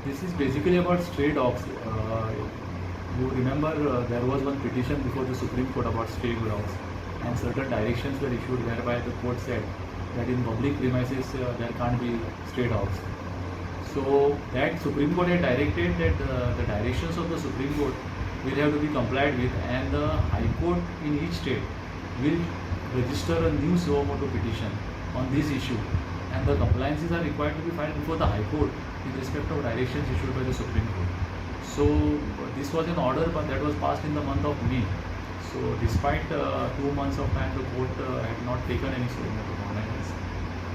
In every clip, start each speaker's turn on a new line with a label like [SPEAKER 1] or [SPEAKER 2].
[SPEAKER 1] This is basically about stray dogs. You remember there was one petition before the Supreme Court about stray dogs, and certain directions were issued whereby the court said that in public premises there can't be stray dogs. So that Supreme Court had directed that the directions of the Supreme Court will have to be complied with, and the High Court in each state will register a new Suo Motu petition on this issue, and the compliances are required to be filed before the High Court with respect of directions issued by the Supreme Court. So this was an order, but that was passed in the month of May. So despite 2 months of time, the court had not taken any Suo Motu compliance.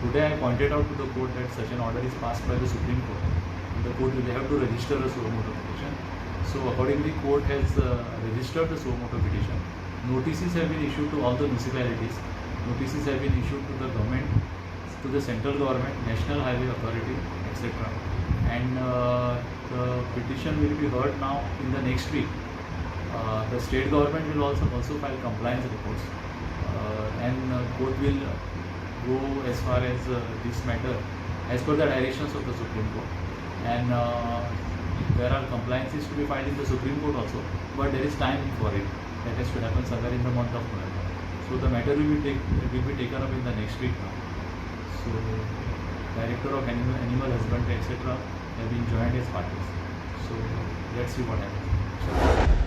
[SPEAKER 1] Today I pointed out to the court that such an order is passed by the Supreme Court. The court will have to register a Suo Motu petition. So accordingly, court has registered the Suo Motu petition. Notices have been issued to all the municipalities. Notices have been issued to the government, to the central government, National Highway Authority, etc. And the petition will be heard now in the next week. The state government will also file compliance reports, and court will go as far as this matter as per the directions of the Supreme Court. And there are compliances to be filed in the Supreme Court also, but there is time for it. That has to happen somewhere in the month of November. So the matter will be taken up in the next week now. So Director of Animal Husbandry, etc. have been joined as parties. So let's see what happens.